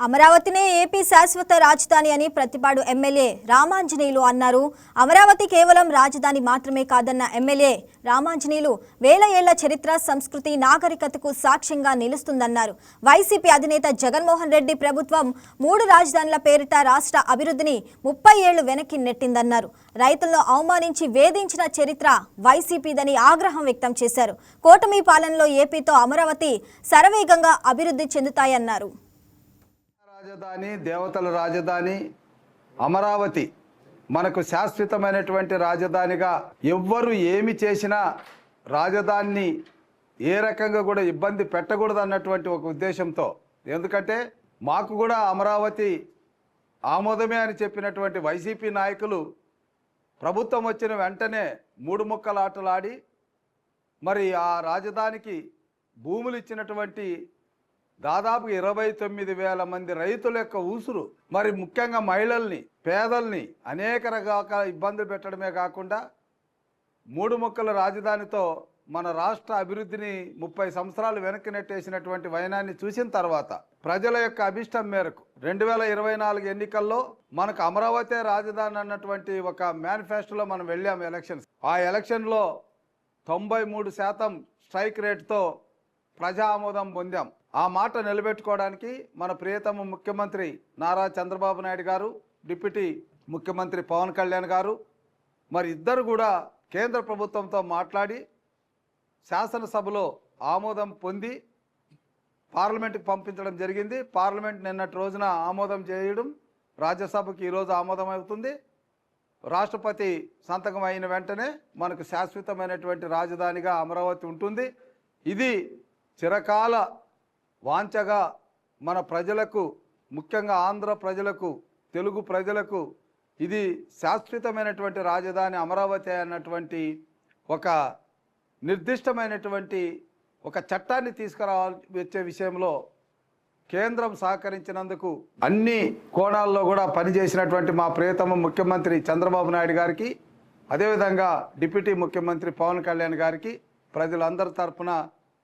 అమరావతినే AP శాశ్వత రాజధాని అని ప్రతిపాడు ఎమ్మెల్యే రామాంజనేయులు అన్నారు. అమరావతి కేవలం రాజధాని మాత్రమే కాదన్న ఎమ్మెల్యే రామాంజనేయులు వేల ఏళ్ల చరిత్ర, సంస్కృతి, నాగరికతకు సాక్ష్యంగా నిలుస్తుందన్నారు. వైసీపీ అధినేత జగన్మోహన్ రెడ్డి ప్రభుత్వం 3 రాజధానుల పేరిట రాష్ట్ర అభివృద్ధిని 30 ఏళ్లు వెనక్కి నెట్టిందన్నారు. రైతులను అవమానించి వేధించిన చరిత్ర వైసీపీదని ఆగ్రహం వ్యక్తం చేశారు. కూటమి పాలనలో ఏపీతో అమరావతి శరవేగంగా అభివృద్ధి చెందుతాయన్నారు. రాజధాని, దేవతల రాజధాని అమరావతి మనకు శాశ్వతమైనటువంటి రాజధానిగా ఎవ్వరు ఏమి చేసినా రాజధానిని ఏ రకంగా కూడా ఇబ్బంది పెట్టకూడదు అన్నటువంటి ఒక ఉద్దేశంతో, ఎందుకంటే మాకు కూడా అమరావతి ఆమోదమే అని చెప్పినటువంటి వైసీపీ నాయకులు ప్రభుత్వం వచ్చిన వెంటనే 3 ముక్కల ఆటలాడి మరి ఆ రాజధానికి భూములు ఇచ్చినటువంటి దాదాపు 29,000 మంది రైతుల యొక్క ఊసురు, మరి ముఖ్యంగా మహిళల్ని, పేదల్ని అనేక రకాల ఇబ్బందులు పెట్టడమే కాకుండా 3 ముక్కల రాజధానితో మన రాష్ట్ర అభివృద్ధిని 30 సంవత్సరాలు వెనక్కి నెట్టేసినటువంటి వైనాన్ని చూసిన తర్వాత ప్రజల యొక్క అభిష్టం మేరకు 2024 ఎన్నికల్లో మనకు అమరావతి రాజధాని అన్నటువంటి ఒక మేనిఫెస్టోలో మనం వెళ్ళాము ఎలక్షన్స్. ఆ ఎలక్షన్లో 93% స్ట్రైక్ రేట్తో ప్రజా ఆమోదం పొందాం. ఆ మాట నిలబెట్టుకోవడానికి మన ప్రియతమ ముఖ్యమంత్రి నారా చంద్రబాబు నాయుడు గారు, డిప్యూటీ ముఖ్యమంత్రి పవన్ కళ్యాణ్ గారు మరి ఇద్దరు కూడా కేంద్ర ప్రభుత్వంతో మాట్లాడి శాసనసభలో ఆమోదం పొంది పార్లమెంట్కి పంపించడం జరిగింది. పార్లమెంట్ నిన్నటి రోజున ఆమోదం చేయడం, రాజ్యసభకి ఈరోజు ఆమోదం అవుతుంది. రాష్ట్రపతి సంతకం అయిన వెంటనే మనకు శాశ్వతమైనటువంటి రాజధానిగా అమరావతి ఉంటుంది. ఇది చిరకాల వాంఛగా మన ప్రజలకు, ముఖ్యంగా ఆంధ్ర ప్రజలకు, తెలుగు ప్రజలకు ఇది శాశ్వతమైనటువంటి రాజధాని అమరావతి అన్నటువంటి ఒక నిర్దిష్టమైనటువంటి ఒక చట్టాన్ని తీసుకురావచ్చే విషయంలో కేంద్రం సహకరించినందుకు అన్ని కోణాల్లో కూడా పనిచేసినటువంటి మా ప్రియతమ ముఖ్యమంత్రి చంద్రబాబు నాయుడు గారికి, అదేవిధంగా డిప్యూటీ ముఖ్యమంత్రి పవన్ కళ్యాణ్ గారికి ప్రజలందరి తరఫున,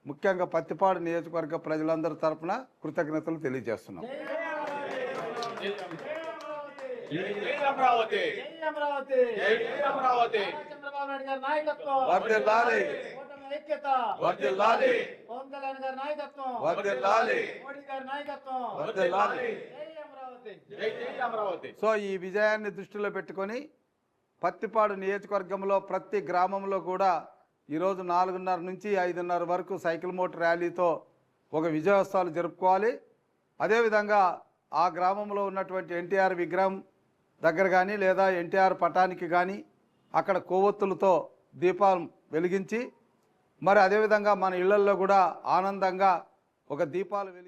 ముఖ్యంగా పత్తిపాడు నియోజకవర్గ ప్రజలందరి తరఫున కృతజ్ఞతలు తెలియజేస్తున్నాం. సో ఈ విజయాన్ని దృష్టిలో పెట్టుకొని పత్తిపాడు నియోజకవర్గంలో ప్రతి గ్రామంలో కూడా ఈరోజు 4:30 నుంచి 5:30 వరకు సైకిల్ మోటార్ ర్యాలీతో ఒక విజయోత్సవాలు జరుపుకోవాలి. అదేవిధంగా ఆ గ్రామంలో ఉన్నటువంటి ఎన్టీఆర్ విగ్రహం దగ్గర కానీ లేదా ఎన్టీఆర్ పటానికి కానీ అక్కడ కొవ్వొత్తులతో దీపాలు వెలిగించి, మరి అదేవిధంగా మన ఇళ్లల్లో కూడా ఆనందంగా ఒక దీపాలు